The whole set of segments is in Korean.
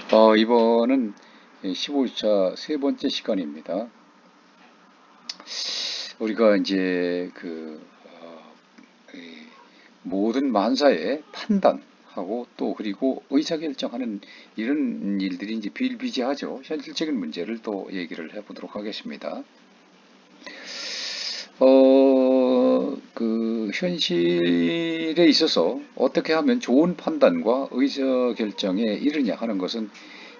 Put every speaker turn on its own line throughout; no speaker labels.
이번은 15차 세 번째 시간입니다. 우리가 이제 이 모든 만사의 판단하고 또 그리고 의사결정하는 이런 일들이 이제 비일비재하죠. 현실적인 문제를 또 얘기를 해보도록 하겠습니다. 현실에 있어서 어떻게 하면 좋은 판단과 의사결정에 이르냐 하는 것은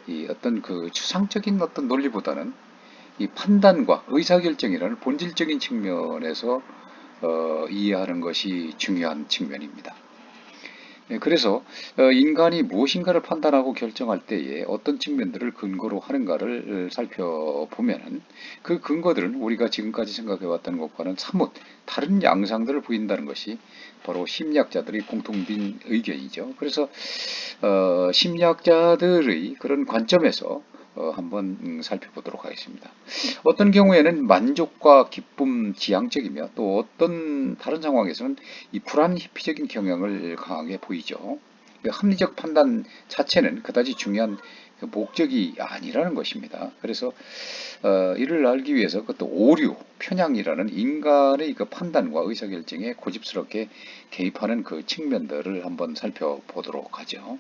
이 어떤 추상적인 어떤 논리보다는 이 판단과 의사결정이라는 본질적인 측면에서 이해하는 것이 중요한 측면입니다. 그래서 인간이 무엇인가를 판단하고 결정할 때에 어떤 측면들을 근거로 하는가를 살펴보면 그 근거들은 우리가 지금까지 생각해왔던 것과는 사뭇 다른 양상들을 보인다는 것이 바로 심리학자들의 공통된 의견이죠. 그래서 심리학자들의 그런 관점에서 한번 살펴보도록 하겠습니다. 어떤 경우에는 만족과 기쁨 지향적이며 또 어떤 다른 상황에서는 이 불안 회피적인 경향을 강하게 보이죠. 합리적 판단 자체는 그다지 중요한 목적이 아니라는 것입니다. 그래서 이를 알기 위해서 그것도 오류, 편향이라는 인간의 그 판단과 의사결정에 고집스럽게 개입하는 그 측면들을 한번 살펴보도록 하죠.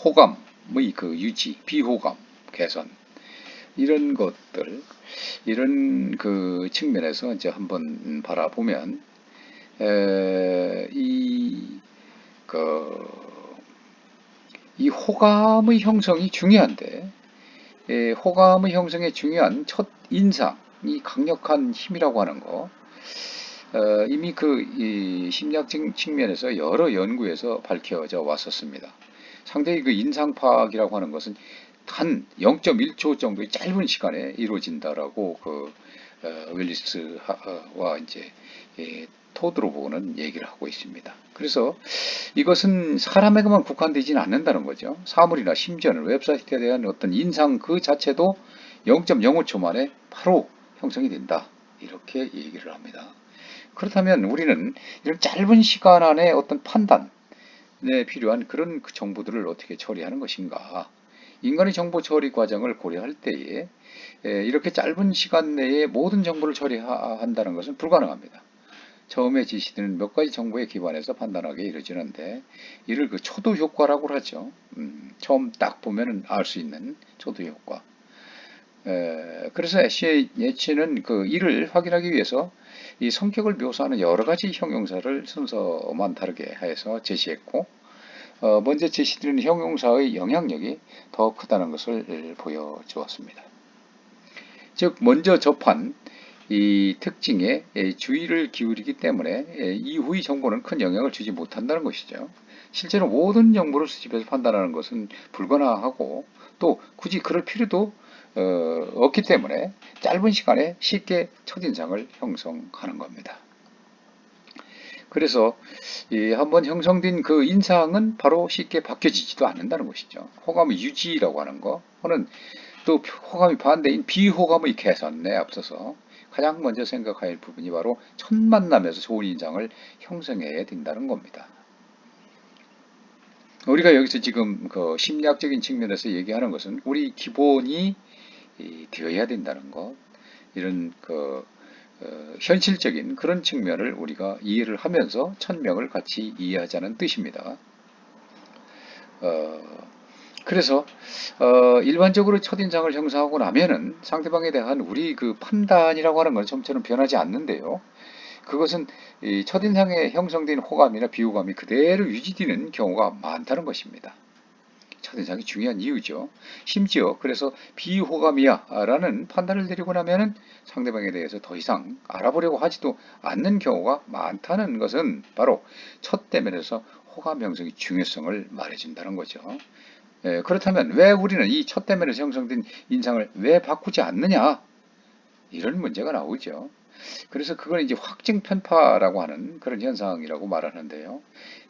호감의 유지, 비호감, 개선 이런 것들, 이런 측면에서 이제 한번 바라보면 이, 그, 이 호감의 형성이 중요한데 호감의 형성에 중요한 첫 인상이 강력한 힘이라고 하는 거 이미 이 심리학적 측면에서 여러 연구에서 밝혀져 왔었습니다. 상대의 그 인상 파악이라고 하는 것은 단 0.1초 정도의 짧은 시간에 이루어진다라고 웰리스와 이제 토드로보는 얘기를 하고 있습니다. 그래서 이것은 사람에게만 국한되지는 않는다는 거죠. 사물이나 심지어는 웹사이트에 대한 어떤 인상 그 자체도 0.05초 만에 바로 형성이 된다. 이렇게 얘기를 합니다. 그렇다면 우리는 이런 짧은 시간 안에 어떤 판단에 필요한 그런 정보들을 어떻게 처리하는 것인가? 인간의 정보 처리 과정을 고려할 때에 이렇게 짧은 시간 내에 모든 정보를 처리한다는 것은 불가능합니다. 처음에 제시되는 몇 가지 정보에 기반해서 판단하게 이루어지는데 이를 초도 효과라고 하죠. 처음 딱 보면은 알 수 있는 초도 효과. 그래서 애쉬의 예치는 이를 확인하기 위해서 이 성격을 묘사하는 여러 가지 형용사를 순서만 다르게 해서 제시했고, 먼저 제시되는 형용사의 영향력이 더 크다는 것을 보여주었습니다. 즉, 먼저 접한 이 특징에 주의를 기울이기 때문에 이후의 정보는 큰 영향을 주지 못한다는 것이죠. 실제로 모든 정보를 수집해서 판단하는 것은 불가능하고 또 굳이 그럴 필요도 없기 때문에 짧은 시간에 쉽게 첫인상을 형성하는 겁니다. 그래서 한번 형성된 그 인상은 바로 쉽게 바뀌어지지도 않는다는 것이죠. 호감의 유지라고 하는 거는 또 호감이 반대인 비호감의 개선에 앞서서 가장 먼저 생각해야 할 부분이 바로 첫 만남에서 좋은 인상을 형성해야 된다는 겁니다. 우리가 여기서 지금 심리학적인 측면에서 얘기하는 것은 우리 기본이 되어야 된다는 것, 이런 현실적인 그런 측면을 우리가 이해를 하면서 천명을 같이 이해하자는 뜻입니다. 그래서 일반적으로 첫인상을 형성하고 나면은 상대방에 대한 우리 판단이라고 하는 건 좀처럼 변하지 않는데요. 그것은 이 첫인상에 형성된 호감이나 비호감이 그대로 유지되는 경우가 많다는 것입니다. 첫인상이 중요한 이유죠. 심지어 그래서 비호감이야 라는 판단을 내리고 나면은 상대방에 대해서 더 이상 알아보려고 하지도 않는 경우가 많다는 것은 바로 첫 대면에서 호감 형성의 중요성을 말해준다는 거죠. 그렇다면 왜 우리는 이 첫 대면에서 형성된 인상을 왜 바꾸지 않느냐? 이런 문제가 나오죠. 그래서 그걸 이제 확증 편파라고 하는 그런 현상이라고 말하는데요.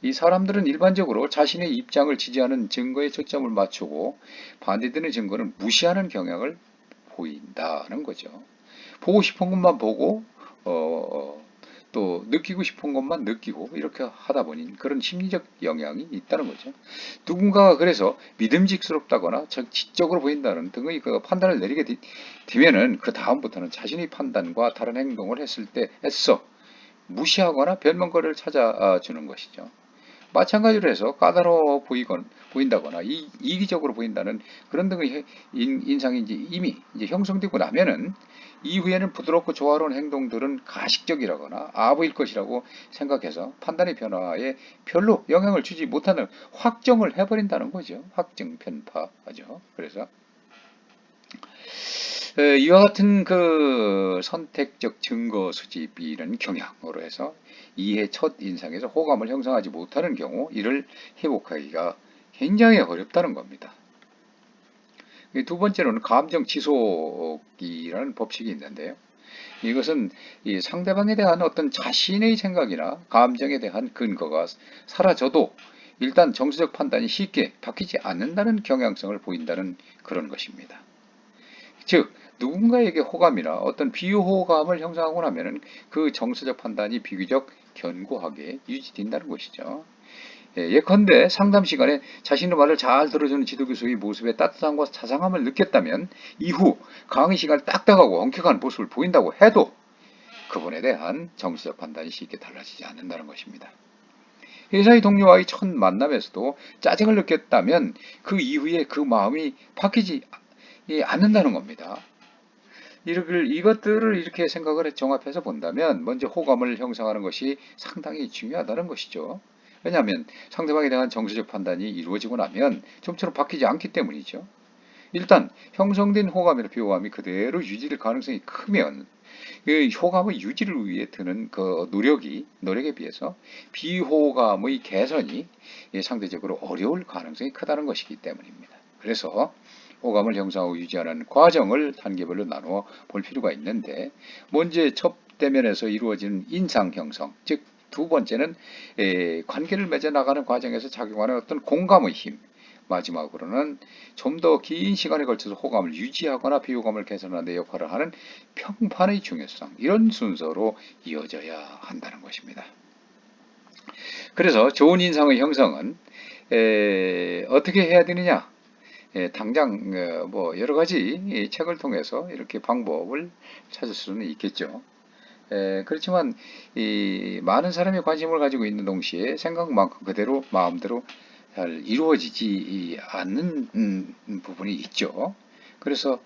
이 사람들은 일반적으로 자신의 입장을 지지하는 증거에 초점을 맞추고 반대되는 증거는 무시하는 경향을 보인다는 거죠. 보고 싶은 것만 보고 또 느끼고 싶은 것만 느끼고 이렇게 하다 보니 그런 심리적 영향이 있다는 거죠. 누군가가 그래서 믿음직스럽다거나 지적으로 보인다는 등의 그 판단을 내리게 되면은 그 다음부터는 자신의 판단과 다른 행동을 했을 때 애써 무시하거나 변명거리를 찾아주는 것이죠. 마찬가지로 해서 까다로워 보인다거나 이기적으로 보인다는 그런 등의 인상이 이미 형성되고 나면은 이후에는 부드럽고 조화로운 행동들은 가식적이라거나 아부일 것이라고 생각해서 판단의 변화에 별로 영향을 주지 못하는 확정을 해버린다는 거죠. 확정 편파하죠. 그래서 이와 같은 그 선택적 증거 수집이라는 경향으로 해서 이해 첫 인상에서 호감을 형성하지 못하는 경우 이를 회복하기가 굉장히 어렵다는 겁니다. 두 번째로는 감정 지속이라는 법칙이 있는데요. 이것은 이 상대방에 대한 어떤 자신의 생각이나 감정에 대한 근거가 사라져도 일단 정서적 판단이 쉽게 바뀌지 않는다는 경향성을 보인다는 그런 것입니다. 즉 누군가에게 호감이나 어떤 비호감을 형성하고 나면은 그 정서적 판단이 비교적 견고하게 유지된다는 것이죠. 예컨대 상담 시간에 자신의 말을 잘 들어주는 지도교수의 모습에 따뜻함과 자상함을 느꼈다면 이후 강의 시간에 딱딱하고 엄격한 모습을 보인다고 해도 그분에 대한 정서적 판단이 쉽게 달라지지 않는다는 것입니다. 회사의 동료와의 첫 만남에서도 짜증을 느꼈다면 그 이후에 그 마음이 바뀌지 않는다는 겁니다. 이것들을 이렇게 생각을 종합해서 본다면 먼저 호감을 형성하는 것이 상당히 중요하다는 것이죠. 왜냐하면 상대방에 대한 정서적 판단이 이루어지고 나면 좀처럼 바뀌지 않기 때문이죠. 일단 형성된 호감이나 비호감이 그대로 유지될 가능성이 크면 그 호감의 유지를 위해 드는 그 노력에 비해서 비호감의 개선이 상대적으로 어려울 가능성이 크다는 것이기 때문입니다. 그래서 호감을 형성하고 유지하는 과정을 단계별로 나누어 볼 필요가 있는데 먼저 첫 대면에서 이루어지는 인상 형성, 즉 두 번째는 관계를 맺어 나가는 과정에서 작용하는 어떤 공감의 힘, 마지막으로는 좀 더 긴 시간에 걸쳐서 호감을 유지하거나 비호감을 개선하는 데 역할을 하는 평판의 중요성, 이런 순서로 이어져야 한다는 것입니다. 그래서 좋은 인상의 형성은 어떻게 해야 되느냐? 당장 뭐 여러 가지 책을 통해서 이렇게 방법을 찾을 수는 있겠죠. 그렇지만 이 많은 사람이 관심을 가지고 있는 동시에 생각만큼 그대로 마음대로 잘 이루어지지 않는 부분이 있죠. 그래서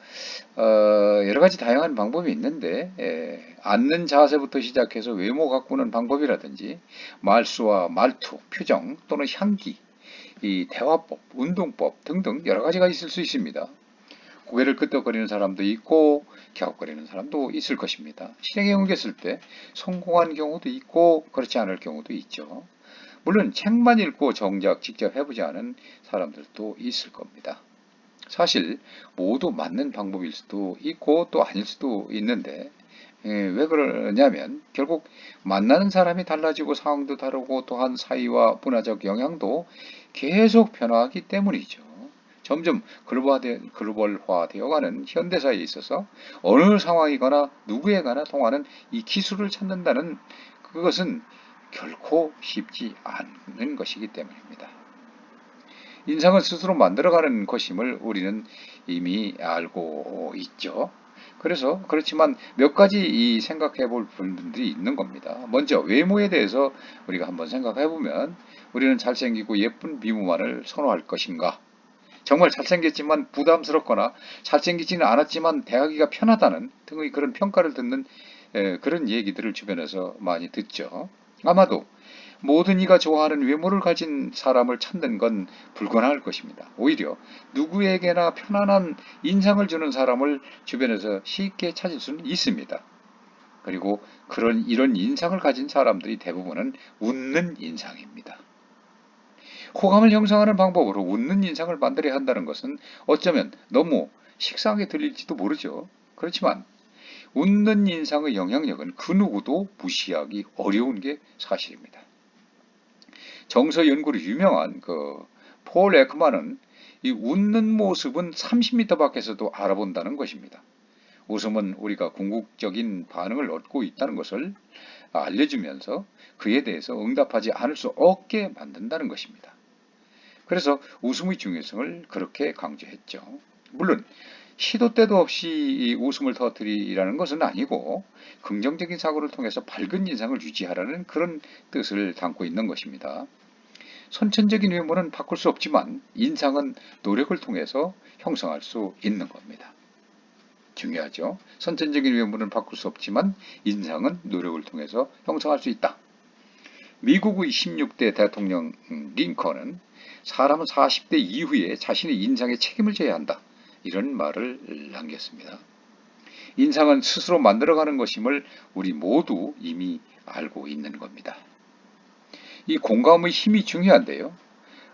여러 가지 다양한 방법이 있는데 앉는 자세부터 시작해서 외모 가꾸는 방법이라든지 말수와 말투, 표정 또는 향기, 이 대화법, 운동법 등등 여러 가지가 있을 수 있습니다. 고개를 끄덕거리는 사람도 있고 갸웃거리는 사람도 있을 것입니다. 실행에 옮겼을 때 성공한 경우도 있고 그렇지 않을 경우도 있죠. 물론 책만 읽고 정작 직접 해보지 않은 사람들도 있을 겁니다. 사실 모두 맞는 방법일 수도 있고 또 아닐 수도 있는데 왜 그러냐면 결국 만나는 사람이 달라지고 상황도 다르고 또한 사회와 문화적 영향도 계속 변화하기 때문이죠. 점점 글로벌화되어가는 현대사회에 있어서 어느 상황이거나 누구에게나 통하는 이 기술을 찾는다는 그것은 결코 쉽지 않은 것이기 때문입니다. 인상을 스스로 만들어가는 것임을 우리는 이미 알고 있죠. 그래서 그렇지만 몇 가지 생각해 볼 부분들이 있는 겁니다. 먼저 외모에 대해서 우리가 한번 생각해 보면 우리는 잘생기고 예쁜 미모만을 선호할 것인가? 정말 잘생겼지만 부담스럽거나 잘생기지는 않았지만 대하기가 편하다는 등의 그런 평가를 듣는 그런 얘기들을 주변에서 많이 듣죠. 아마도 모든 이가 좋아하는 외모를 가진 사람을 찾는 건 불가능할 것입니다. 오히려 누구에게나 편안한 인상을 주는 사람을 주변에서 쉽게 찾을 수는 있습니다. 그리고 이런 인상을 가진 사람들이 대부분은 웃는 인상입니다. 호감을 형성하는 방법으로 웃는 인상을 만들어야 한다는 것은 어쩌면 너무 식상하게 들릴지도 모르죠. 그렇지만 웃는 인상의 영향력은 그 누구도 무시하기 어려운 게 사실입니다. 정서 연구로 유명한 폴 에크만은 이 웃는 모습은 30m 밖에서도 알아본다는 것입니다. 웃음은 우리가 궁극적인 반응을 얻고 있다는 것을 알려주면서 그에 대해서 응답하지 않을 수 없게 만든다는 것입니다. 그래서 웃음의 중요성을 그렇게 강조했죠. 물론 시도 때도 없이 이 웃음을 터뜨리라는 것은 아니고 긍정적인 사고를 통해서 밝은 인상을 유지하라는 그런 뜻을 담고 있는 것입니다. 선천적인 외모는 바꿀 수 없지만 인상은 노력을 통해서 형성할 수 있는 겁니다. 중요하죠. 선천적인 외모는 바꿀 수 없지만 인상은 노력을 통해서 형성할 수 있다. 미국의 16대 대통령 링컨은 사람은 40대 이후에 자신의 인상에 책임을 져야 한다. 이런 말을 남겼습니다. 인상은 스스로 만들어가는 것임을 우리 모두 이미 알고 있는 겁니다. 이 공감의 힘이 중요한데요.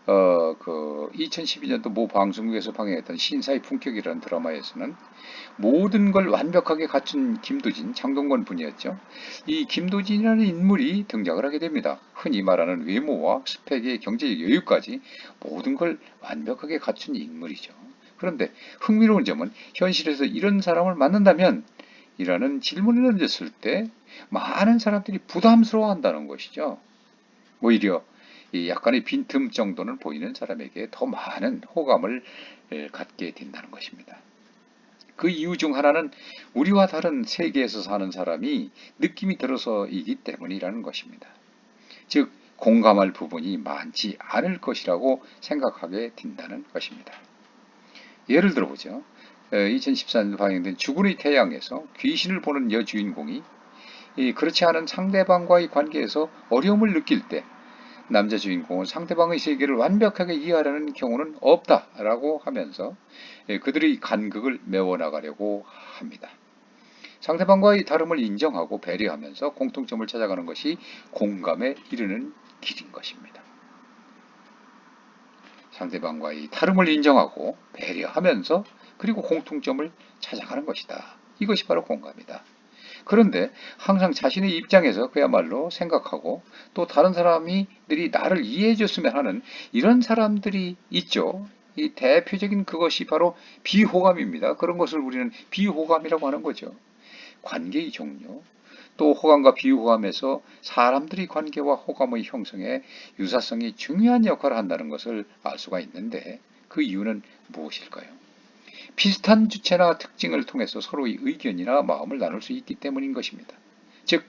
2012년도 모 방송국에서 방영했던 신사의 품격이라는 드라마에서는 모든 걸 완벽하게 갖춘 김도진, 장동건 분이었죠. 이 김도진이라는 인물이 등장을 하게 됩니다. 흔히 말하는 외모와 스펙의 경제적 여유까지 모든 걸 완벽하게 갖춘 인물이죠. 그런데 흥미로운 점은 현실에서 이런 사람을 만난다면 이라는 질문을 던졌을 때 많은 사람들이 부담스러워한다는 것이죠. 오히려 이 약간의 빈틈 정도는 보이는 사람에게 더 많은 호감을 갖게 된다는 것입니다. 그 이유 중 하나는 우리와 다른 세계에서 사는 사람이 느낌이 들어서이기 때문이라는 것입니다. 즉 공감할 부분이 많지 않을 것이라고 생각하게 된다는 것입니다. 예를 들어보죠. 2014년 방영된 죽은의 태양에서 귀신을 보는 여주인공이 그렇지 않은 상대방과의 관계에서 어려움을 느낄 때 남자 주인공은 상대방의 세계를 완벽하게 이해하려는 경우는 없다라고 하면서 그들의 간극을 메워나가려고 합니다. 상대방과의 다름을 인정하고 배려하면서 공통점을 찾아가는 것이 공감에 이르는 길인 것입니다. 상대방과의 다름을 인정하고 배려하면서 그리고 공통점을 찾아가는 것이다. 이것이 바로 공감이다. 그런데 항상 자신의 입장에서 그야말로 생각하고 또 다른 사람들이 나를 이해해 줬으면 하는 이런 사람들이 있죠. 이 대표적인 그것이 바로 비호감입니다. 그런 것을 우리는 비호감이라고 하는 거죠. 관계의 종류, 또 호감과 비호감에서 사람들의 관계와 호감의 형성에 유사성이 중요한 역할을 한다는 것을 알 수가 있는데 그 이유는 무엇일까요? 비슷한 주체나 특징을 통해서 서로의 의견이나 마음을 나눌 수 있기 때문인 것입니다. 즉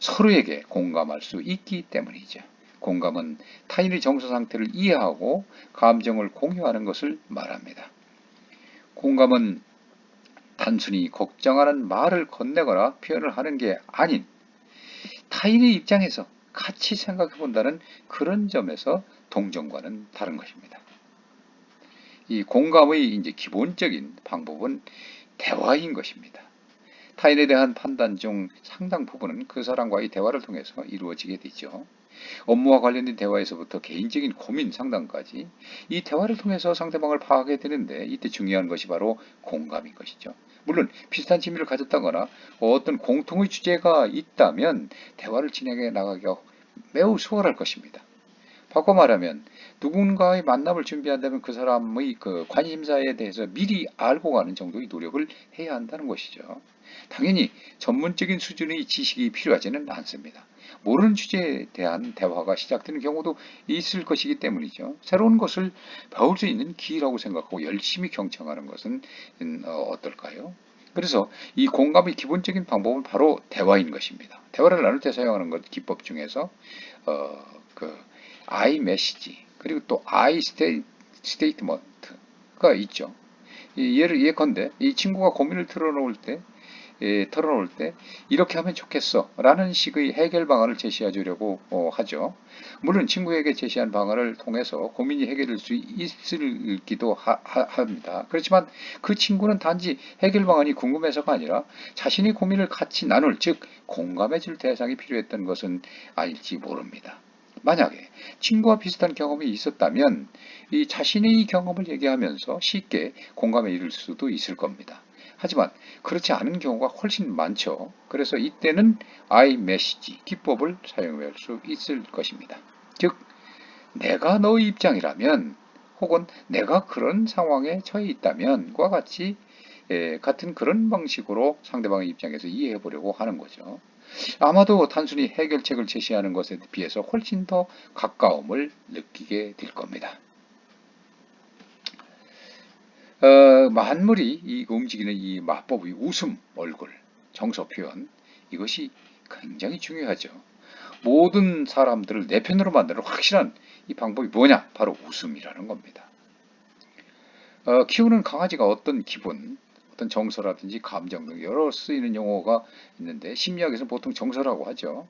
서로에게 공감할 수 있기 때문이죠. 공감은 타인의 정서 상태를 이해하고 감정을 공유하는 것을 말합니다. 공감은 단순히 걱정하는 말을 건네거나 표현을 하는 게 아닌 타인의 입장에서 같이 생각해 본다는 그런 점에서 동정과는 다른 것입니다. 이 공감의 이제 기본적인 방법은 대화인 것입니다. 타인에 대한 판단 중 상당 부분은 그 사람과의 대화를 통해서 이루어지게 되죠. 업무와 관련된 대화에서부터 개인적인 고민 상담까지 이 대화를 통해서 상대방을 파악하게 되는데 이때 중요한 것이 바로 공감인 것이죠. 물론 비슷한 취미를 가졌다거나 어떤 공통의 주제가 있다면 대화를 진행해 나가기가 매우 수월할 것입니다. 바꿔 말하면 누군가의 만남을 준비한다면 그 사람의 그 관심사에 대해서 미리 알고 가는 정도의 노력을 해야 한다는 것이죠. 당연히 전문적인 수준의 지식이 필요하지는 않습니다. 모르는 주제에 대한 대화가 시작되는 경우도 있을 것이기 때문이죠. 새로운 것을 배울 수 있는 기회라고 생각하고 열심히 경청하는 것은 어떨까요? 그래서 이 공감의 기본적인 방법은 바로 대화인 것입니다. 대화를 나눌 때 사용하는 것 기법 중에서 그 I 메시지 그리고 또 I 스테이트먼트가 있죠. 예컨대 이 친구가 고민을 털어놓을 때 이렇게 하면 좋겠어 라는 식의 해결 방안을 제시해 주려고 하죠. 물론 친구에게 제시한 방안을 통해서 고민이 해결될 수 있을기도 합니다. 그렇지만 그 친구는 단지 해결 방안이 궁금해서가 아니라 자신의 고민을 같이 나눌 즉 공감해 줄 대상이 필요했던 것은 아닐지 모릅니다. 만약에 친구와 비슷한 경험이 있었다면 이 자신의 경험을 얘기하면서 쉽게 공감에 이를 수도 있을 겁니다. 하지만 그렇지 않은 경우가 훨씬 많죠. 그래서 이때는 I 메시지 기법을 사용할 수 있을 것입니다. 즉 내가 너의 입장이라면 혹은 내가 그런 상황에 처해 있다면과 같이 같은 그런 방식으로 상대방의 입장에서 이해해 보려고 하는 거죠. 아마도 단순히 해결책을 제시하는 것에 비해서 훨씬 더 가까움을 느끼게 될 겁니다. 만물이 움직이는 이 마법의 웃음, 얼굴, 정서 표현, 이것이 굉장히 중요하죠. 모든 사람들을 내 편으로 만드는 확실한 이 방법이 뭐냐? 바로 웃음이라는 겁니다. 키우는 강아지가 어떤 기분, 어떤 정서라든지 감정 등 여러 쓰이는 용어가 있는데 심리학에서 보통 정서라고 하죠.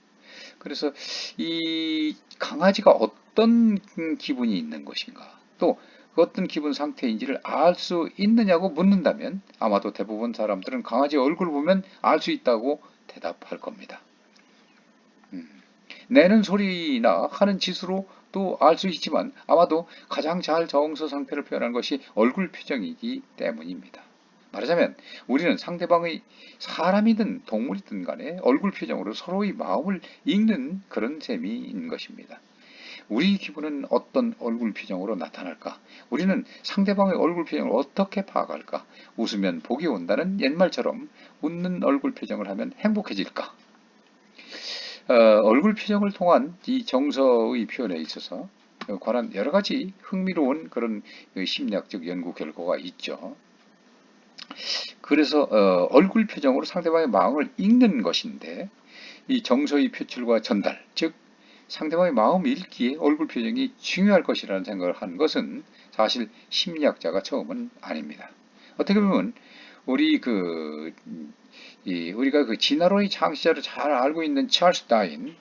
그래서 이 강아지가 어떤 기분이 있는 것인가, 또 그 어떤 기분 상태인지를 알 수 있느냐고 묻는다면 아마도 대부분 사람들은 강아지 얼굴 보면 알 수 있다고 대답할 겁니다. 내는 소리나 하는 짓으로 또 알 수 있지만 아마도 가장 잘 정서 상태를 표현하는 것이 얼굴 표정이기 때문입니다. 말하자면 우리는 상대방의 사람이든 동물이든 간에 얼굴 표정으로 서로의 마음을 읽는 그런 셈인 것입니다. 우리 기분은 어떤 얼굴 표정으로 나타날까? 우리는 상대방의 얼굴 표정을 어떻게 파악할까? 웃으면 복이 온다는 옛말처럼 웃는 얼굴 표정을 하면 행복해질까? 얼굴 표정을 통한 이 정서의 표현에 있어서 관한 여러 가지 흥미로운 그런 심리학적 연구 결과가 있죠. 그래서 얼굴 표정으로 상대방의 마음을 읽는 것인데 이 정서의 표출과 전달, 즉 상대방의 마음 읽기에 얼굴 표정이 중요할 것이라는 생각을 한 것은 사실 심리학자가 처음은 아닙니다. 어떻게 보면 우리 우리가 그 진화론의 창시자를 잘 알고 있는 찰스 다윈의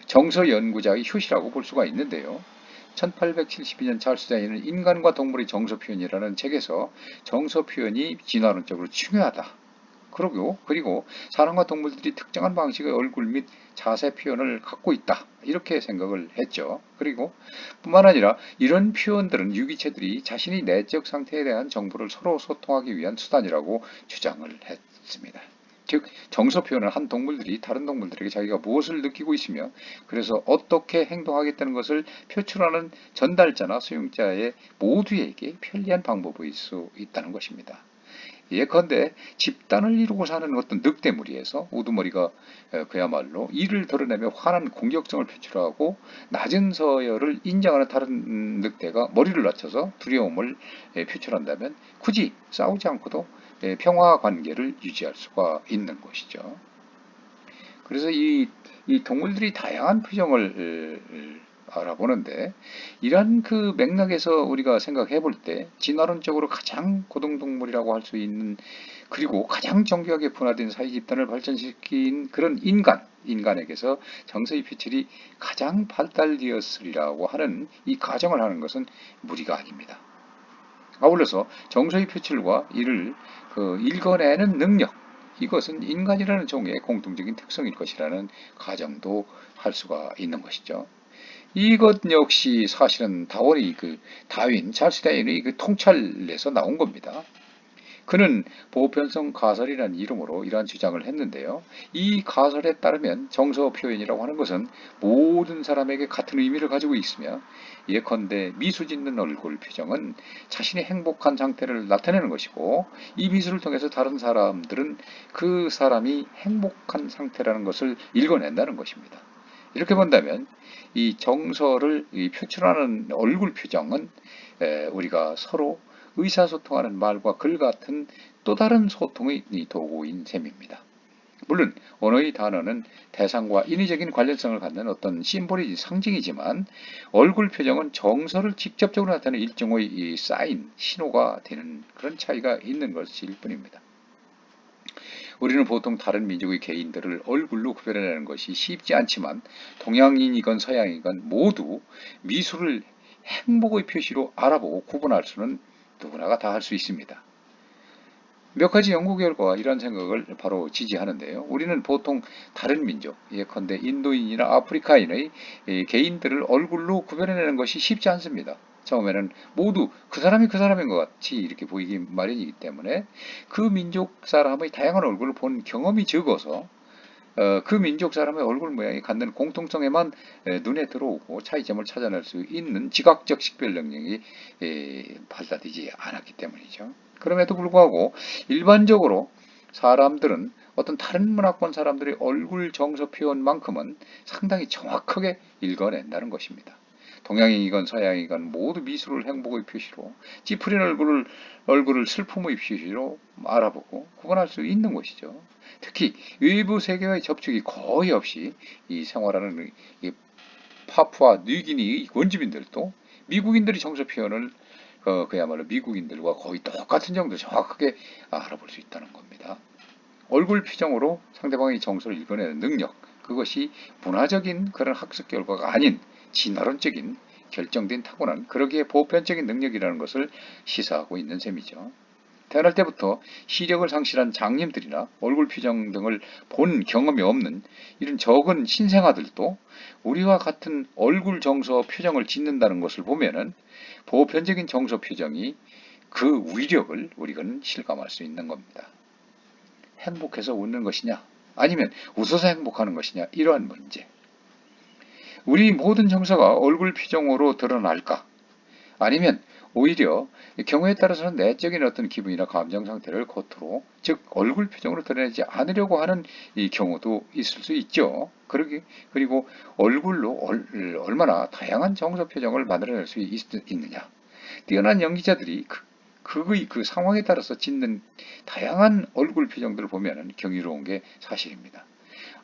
정서 연구자의 효시라고 볼 수가 있는데요. 1872년 찰스 다윈은 인간과 동물의 정서 표현이라는 책에서 정서 표현이 진화론적으로 중요하다. 그리고 사람과 동물들이 특정한 방식의 얼굴 및 자세 표현을 갖고 있다. 이렇게 생각을 했죠. 그리고 뿐만 아니라 이런 표현들은 유기체들이 자신의 내적 상태에 대한 정보를 서로 소통하기 위한 수단이라고 주장을 했습니다. 즉 정서 표현을 한 동물들이 다른 동물들에게 자기가 무엇을 느끼고 있으며 그래서 어떻게 행동하겠다는 것을 표출하는 전달자나 수용자의 모두에게 편리한 방법일 수 있다는 것입니다. 예컨대 집단을 이루고 사는 어떤 늑대 무리에서 우두머리가 그야말로 이를 드러내며 환한 공격성을 표출하고 낮은 서열을 인정하는 다른 늑대가 머리를 낮춰서 두려움을 표출한다면 굳이 싸우지 않고도 평화 관계를 유지할 수가 있는 것이죠. 그래서 이 동물들이 다양한 표정을 알아보는데 이러한 그 맥락에서 우리가 생각해 볼 때 진화론적으로 가장 고등동물이라고 할 수 있는 그리고 가장 정교하게 분화된 사회 집단을 발전시킨 그런 인간에게서 정서의 표출이 가장 발달되었으리라고 하는 이 가정을 하는 것은 무리가 아닙니다. 아울러서 정서의 표출과 이를 읽어내는 능력, 이것은 인간이라는 종의 공통적인 특성일 것이라는 가정도 할 수가 있는 것이죠. 이것 역시 사실은 찰스 다윈의 그 통찰에서 나온 겁니다. 그는 보편성 가설이라는 이름으로 이러한 주장을 했는데요. 이 가설에 따르면 정서 표현이라고 하는 것은 모든 사람에게 같은 의미를 가지고 있으며 예컨대 미소 짓는 얼굴 표정은 자신의 행복한 상태를 나타내는 것이고 이 미소를 통해서 다른 사람들은 그 사람이 행복한 상태라는 것을 읽어낸다는 것입니다. 이렇게 본다면 이 정서를 표출하는 얼굴 표정은 우리가 서로 의사소통하는 말과 글 같은 또 다른 소통의 도구인 셈입니다. 물론 언어의 단어는 대상과 인위적인 관련성을 갖는 어떤 심볼이 상징이지만 얼굴 표정은 정서를 직접적으로 나타내는 일종의 사인, 신호가 되는 그런 차이가 있는 것일 뿐입니다. 우리는 보통 다른 민족의 개인들을 얼굴로 구별해내는 것이 쉽지 않지만 동양인이건 서양이건 모두 미소를 행복의 표시로 알아보고 구분할 수는 누구나가 다 할 수 있습니다. 몇 가지 연구 결과가 이런 생각을 바로 지지하는데요. 우리는 보통 다른 민족, 예컨대 인도인이나 아프리카인의 개인들을 얼굴로 구별해내는 것이 쉽지 않습니다. 처음에는 모두 그 사람이 그 사람인 것 같이 이렇게 보이기 마련이기 때문에 그 민족 사람의 다양한 얼굴을 본 경험이 적어서 그 민족 사람의 얼굴 모양이 갖는 공통성에만 눈에 들어오고 차이점을 찾아낼 수 있는 지각적 식별 능력이 발달되지 않았기 때문이죠. 그럼에도 불구하고 일반적으로 사람들은 어떤 다른 문화권 사람들의 얼굴 정서 표현만큼은 상당히 정확하게 읽어낸다는 것입니다. 동양인이건 서양이건 모두 미술을 행복의 표시로, 찌푸린 얼굴을 슬픔의 표시로 알아보고 구분할 수 있는 것이죠. 특히 외부 세계와의 접촉이 거의 없이 이 생활하는 이 파푸아 뉴기니의 원주민들도 미국인들의 정서 표현을 그야말로 미국인들과 거의 똑같은 정도 정확하게 알아볼 수 있다는 겁니다. 얼굴 표정으로 상대방의 정서를 읽어내는 능력, 그것이 문화적인 그런 학습 결과가 아닌 진화론적인 결정된 타고난 그러기에 보편적인 능력이라는 것을 시사하고 있는 셈이죠. 태어날 때부터 시력을 상실한 장님들이나 얼굴 표정 등을 본 경험이 없는 이런 적은 신생아들도 우리와 같은 얼굴 정서 표정을 짓는다는 것을 보면은 보편적인 정서 표정이 그 위력을 우리는 실감할 수 있는 겁니다. 행복해서 웃는 것이냐 아니면 웃어서 행복하는 것이냐 이러한 문제. 우리 모든 정서가 얼굴 표정으로 드러날까? 아니면 오히려 경우에 따라서는 내적인 어떤 기분이나 감정 상태를 겉으로, 즉 얼굴 표정으로 드러내지 않으려고 하는 이 경우도 있을 수 있죠. 그리고 얼굴로 얼마나 다양한 정서 표정을 만들어낼 수 있느냐. 뛰어난 연기자들이 그 상황에 따라서 짓는 다양한 얼굴 표정들을 보면 경이로운 게 사실입니다.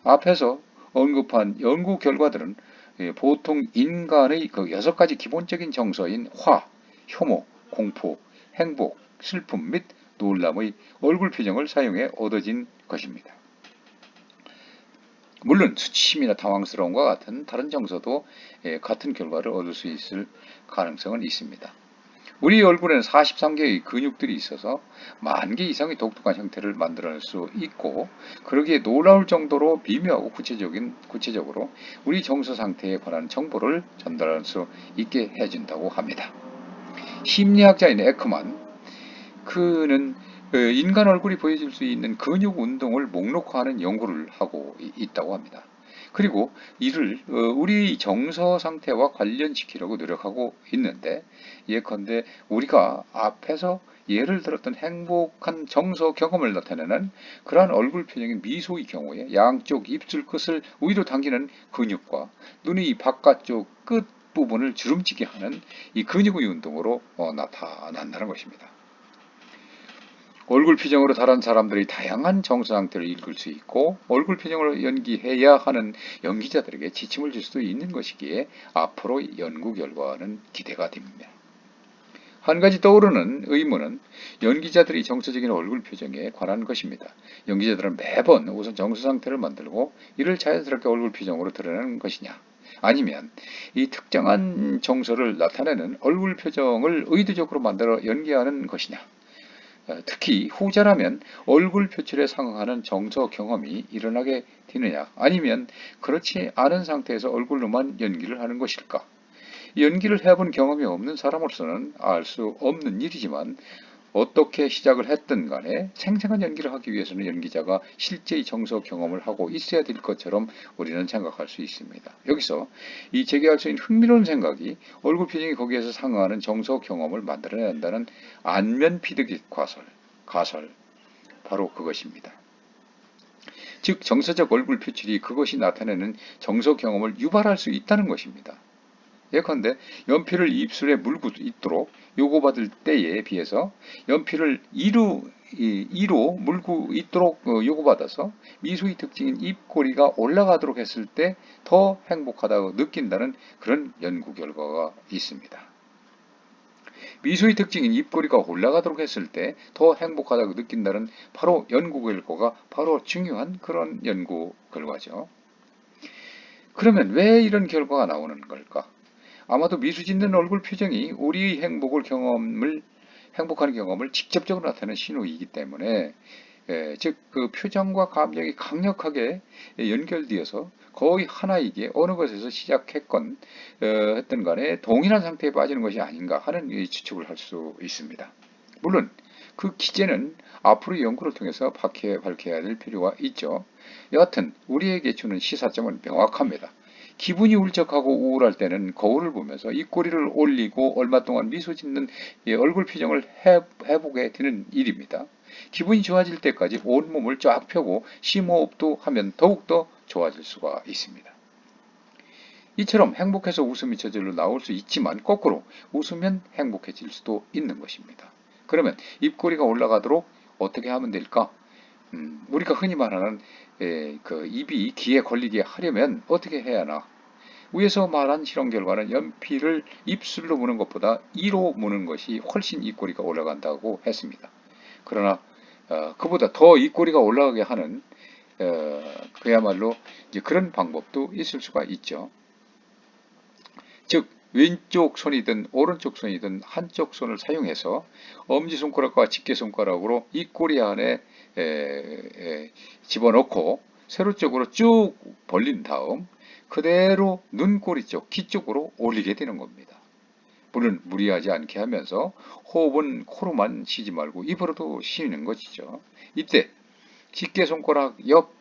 앞에서 언급한 연구 결과들은 보통 인간의 그 6가지 기본적인 정서인 화, 혐오, 공포, 행복, 슬픔 및 놀람의 얼굴 표정을 사용해 얻어진 것입니다. 물론 수치심이나 당황스러움과 같은 다른 정서도 같은 결과를 얻을 수 있을 가능성은 있습니다. 우리 얼굴에는 43개의 근육들이 있어서 10,000개 이상의 독특한 형태를 만들어낼 수 있고, 그러기에 놀라울 정도로 미묘하고 구체적으로 우리 정서 상태에 관한 정보를 전달할 수 있게 해준다고 합니다. 심리학자인 에크만, 그는 인간 얼굴이 보여줄 수 있는 근육 운동을 목록화하는 연구를 하고 있다고 합니다. 그리고 이를 우리 정서 상태와 관련시키려고 노력하고 있는데, 예컨대 우리가 앞에서 예를 들었던 행복한 정서 경험을 나타내는 그러한 얼굴 표정인 미소의 경우에 양쪽 입술 끝을 위로 당기는 근육과 눈의 바깥쪽 끝 부분을 주름지게 하는 이 근육의 운동으로 나타난다는 것입니다. 얼굴 표정으로 다른 사람들의 다양한 정서 상태를 읽을 수 있고, 얼굴 표정으로 연기해야 하는 연기자들에게 지침을 줄 수도 있는 것이기에 앞으로 연구 결과는 기대가 됩니다. 한 가지 떠오르는 의문은 연기자들의 정서적인 얼굴 표정에 관한 것입니다. 연기자들은 매번 우선 정서 상태를 만들고 이를 자연스럽게 얼굴 표정으로 드러내는 것이냐, 아니면 이 특정한 정서를 나타내는 얼굴 표정을 의도적으로 만들어 연기하는 것이냐. 특히 후자라면 얼굴 표출에 상응하는 정서 경험이 일어나게 되느냐, 아니면 그렇지 않은 상태에서 얼굴로만 연기를 하는 것일까. 연기를 해본 경험이 없는 사람으로서는 알 수 없는 일이지만, 어떻게 시작을 했든 간에 생생한 연기를 하기 위해서는 연기자가 실제의 정서 경험을 하고 있어야 될 것처럼 우리는 생각할 수 있습니다. 여기서 이 제기할 수 있는 흥미로운 생각이 얼굴 표정이 거기에서 상응하는 정서 경험을 만들어내야 한다는 안면 피드백 가설, 바로 그것입니다. 즉 정서적 얼굴 표출이 그것이 나타내는 정서 경험을 유발할 수 있다는 것입니다. 예컨대 연필을 입술에 물고 있도록 요구받을 때에 비해서 연필을 이로 물고 있도록 요구받아서 미소의 특징인 입꼬리가 올라가도록 했을 때 더 행복하다고 느낀다는 그런 연구 결과가 있습니다. 미소의 특징인 입꼬리가 올라가도록 했을 때 더 행복하다고 느낀다는 바로 연구 결과가 바로 중요한 그런 연구 결과죠. 그러면 왜 이런 결과가 나오는 걸까? 아마도 미소 짓는 얼굴 표정이 우리의 행복하는 경험을 직접적으로 나타내는 신호이기 때문에, 즉 그 표정과 감정이 강력하게 연결되어서 거의 하나이기에 어느 것에서 시작했건 했던 간에 동일한 상태에 빠지는 것이 아닌가 하는 추측을 할 수 있습니다. 물론 그 기제는 앞으로 연구를 통해서 밝혀야 될 필요가 있죠. 여하튼 우리에게 주는 시사점은 명확합니다. 기분이 울적하고 우울할 때는 거울을 보면서 입꼬리를 올리고 얼마 동안 미소 짓는 얼굴 표정을 해보게 되는 일입니다. 기분이 좋아질 때까지 온몸을 쫙 펴고 심호흡도 하면 더욱더 좋아질 수가 있습니다. 이처럼 행복해서 웃음이 저절로 나올 수 있지만 거꾸로 웃으면 행복해질 수도 있는 것입니다. 그러면 입꼬리가 올라가도록 어떻게 하면 될까? 우리가 흔히 말하는 그 입이 귀에 걸리게 하려면 어떻게 해야 하나? 위에서 말한 실험 결과는 연필을 입술로 무는 것보다 이로 무는 것이 훨씬 입꼬리가 올라간다고 했습니다. 그러나 그보다 더 입꼬리가 올라가게 하는 그야말로 이제 그런 방법도 있을 수가 있죠. 즉 왼쪽 손이든 오른쪽 손이든 한쪽 손을 사용해서 엄지손가락과 집게손가락으로 입꼬리 안에 집어넣고 세로 쪽으로 쭉 벌린 다음 그대로 눈꼬리 쪽, 귀 쪽으로 올리게 되는 겁니다. 물은 무리하지 않게 하면서 호흡은 코로만 쉬지 말고 입으로도 쉬는 것이죠. 이때 집게손가락 옆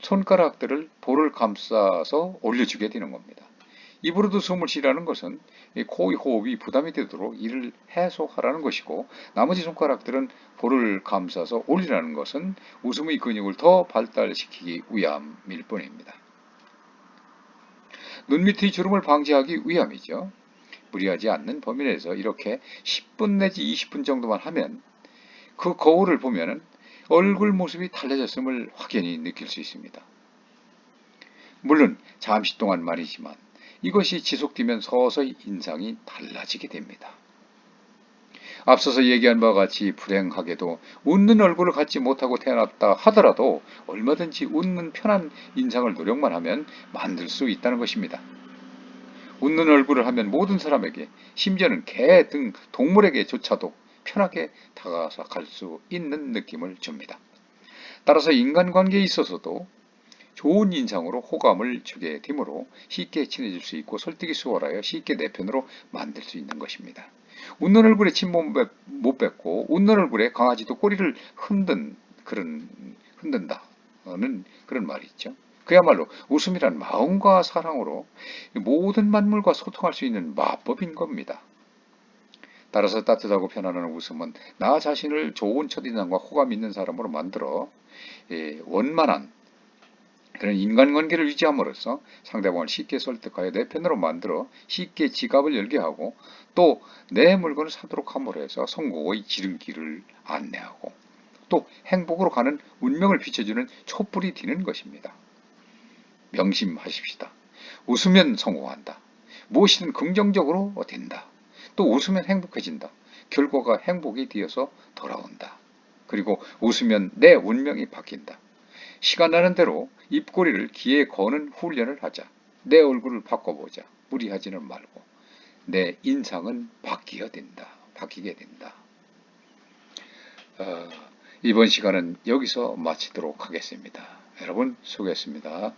손가락들을 볼을 감싸서 올려주게 되는 겁니다. 입으로도 숨을 쉬라는 것은 코의 호흡이 부담이 되도록 이를 해소하라는 것이고 나머지 손가락들은 볼을 감싸서 올리라는 것은 웃음의 근육을 더 발달시키기 위함일 뿐입니다. 눈 밑의 주름을 방지하기 위함이죠. 무리하지 않는 범위 내에서 이렇게 10분 내지 20분 정도만 하면 그 거울을 보면 얼굴 모습이 달라졌음을 확연히 느낄 수 있습니다. 물론 잠시 동안만이지만 이것이 지속되면 서서히 인상이 달라지게 됩니다. 앞서서 얘기한 바와 같이 불행하게도 웃는 얼굴을 갖지 못하고 태어났다 하더라도 얼마든지 웃는 편한 인상을 노력만 하면 만들 수 있다는 것입니다. 웃는 얼굴을 하면 모든 사람에게, 심지어는 개 등 동물에게조차도 편하게 다가서 갈 수 있는 느낌을 줍니다. 따라서 인간관계에 있어서도 좋은 인상으로 호감을 주게 되므로 쉽게 친해질 수 있고 설득이 수월하여 쉽게 내 편으로 만들 수 있는 것입니다. 웃는 얼굴에 침 못 뱉고 웃는 얼굴에 강아지도 꼬리를 흔든다는 그런 말이 있죠. 그야말로 웃음이란 마음과 사랑으로 모든 만물과 소통할 수 있는 마법인 겁니다. 따라서 따뜻하고 편안한 웃음은 나 자신을 좋은 첫인상과 호감 있는 사람으로 만들어 원만한 그런 인간관계를 유지함으로써 상대방을 쉽게 설득하여 내 편으로 만들어 쉽게 지갑을 열게 하고 또 내 물건을 사도록 함으로 해서 성공의 지름길을 안내하고 또 행복으로 가는 운명을 비춰주는 촛불이 되는 것입니다. 명심하십시다. 웃으면 성공한다. 무엇이든 긍정적으로 된다. 또 웃으면 행복해진다. 결과가 행복이 되어서 돌아온다. 그리고 웃으면 내 운명이 바뀐다. 시간 나는 대로 입꼬리를 귀에 거는 훈련을 하자. 내 얼굴을 바꿔보자. 무리하지는 말고. 내 인상은 바뀌게 된다. 이번 시간은 여기서 마치도록 하겠습니다. 여러분 수고했습니다.